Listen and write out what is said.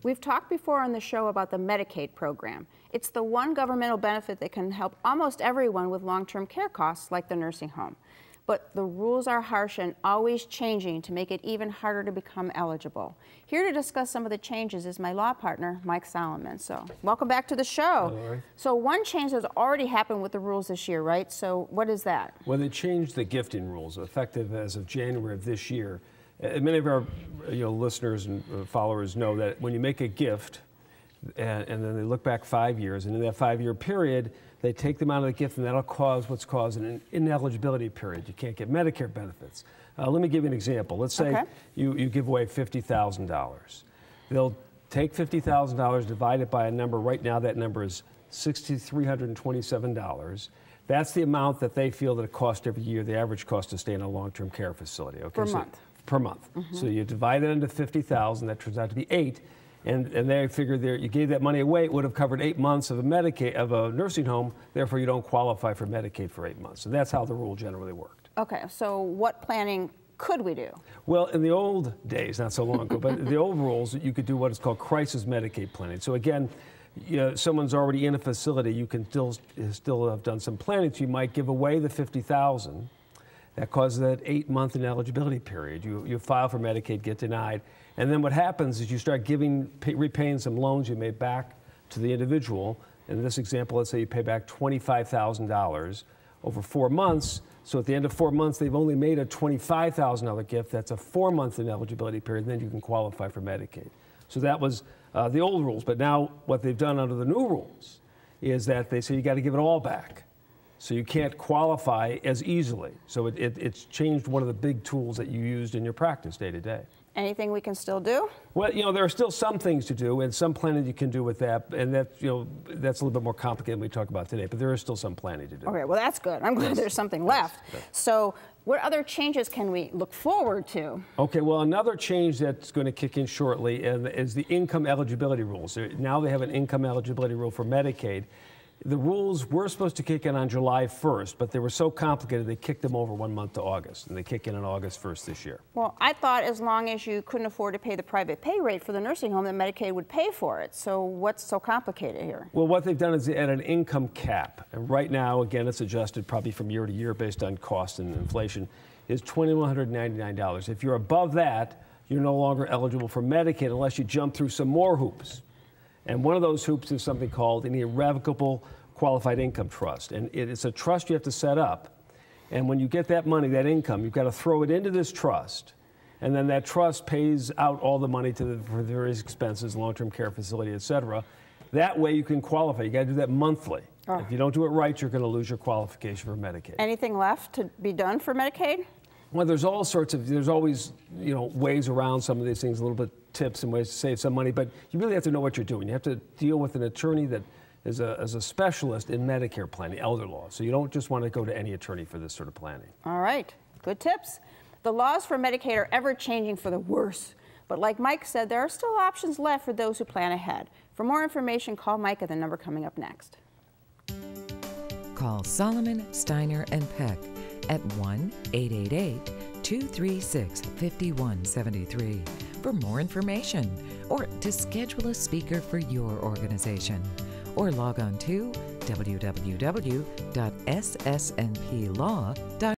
We've talked before on the show about the Medicaid program. It's the one governmental benefit that can help almost everyone with long-term care costs, like the nursing home. But the rules are harsh and always changing to make it even harder to become eligible. Here to discuss some of the changes is my law partner, Mike Solomon. So, welcome back to the show. Hello. So one change has already happened with the rules this year, right? So what is that? Well, they changed the gifting rules, effective as of January of this year. Many of our listeners and followers know that when you make a gift, and then they look back 5 years, and in that 5-year period, they take them out of the gift, and that'll cause what's called an ineligibility period. You can't get Medicare benefits. Let me give you an example. Let's say you give away $50,000. They'll take $50,000, divide it by a number. Right now, that number is $6,327. That's the amount that they feel that it costs every year, the average cost to stay in a long-term care facility. Okay, per month. Per month. So you divide it into 50,000, that turns out to be 8, and they figure you gave that money away, it would have covered 8 months of a nursing home, therefore you don't qualify for Medicaid for 8 months. And that's how the rule generally worked. Okay, so what planning could we do? Well, in the old days, not so long ago, but the old rules, you could do what is called crisis Medicaid planning. So again, someone's already in a facility, you can still have done some planning, so you might give away the $50,000. That causes that 8-month ineligibility period. You file for Medicaid, get denied, and then what happens is you start repaying some loans you made back to the individual. In this example, let's say you pay back $25,000 over 4 months. So at the end of 4 months, they've only made a $25,000 gift. That's a 4-month ineligibility period, and then you can qualify for Medicaid. So that was the old rules, but now what they've done under the new rules is that they say you got to give it all back. So you can't qualify as easily. So it's changed one of the big tools that you used in your practice day to day. Anything we can still do? Well, there are still some things to do, and some planning you can do with that, and that's a little bit more complicated than we talk about today, but there is still some planning to do. Okay, well that's good. I'm glad there's something left. Yes. So what other changes can we look forward to? Okay, well another change that's going to kick in shortly is the income eligibility rules. Now they have an income eligibility rule for Medicaid. The rules were supposed to kick in on July 1st, but they were so complicated they kicked them over 1 month to August, and they kick in on August 1st this year. Well, I thought as long as you couldn't afford to pay the private pay rate for the nursing home, that Medicaid would pay for it. So what's so complicated here? Well, what they've done is they add an income cap, and right now, again, it's adjusted probably from year to year based on cost and inflation, is $2,199. If you're above that, you're no longer eligible for Medicaid unless you jump through some more hoops. And one of those hoops is something called an irrevocable qualified income trust. And it's a trust you have to set up. And when you get that money, that income, you've got to throw it into this trust. And then that trust pays out all the money for the various expenses, long-term care facility, et cetera. That way you can qualify. You got to do that monthly. Oh. If you don't do it right, you're going to lose your qualification for Medicaid. Anything left to be done for Medicaid? Well, there's always, ways around some of these things, a little bit tips and ways to save some money, but you really have to know what you're doing. You have to deal with an attorney that is a specialist in Medicare planning, elder law. So you don't just want to go to any attorney for this sort of planning. All right, good tips. The laws for Medicaid are ever changing for the worse, but like Mike said, there are still options left for those who plan ahead. For more information, call Mike at the number coming up next. Call Solomon, Steiner and Peck at 1-888-236-5173 for more information or to schedule a speaker for your organization. Or log on to www.ssnplaw.com.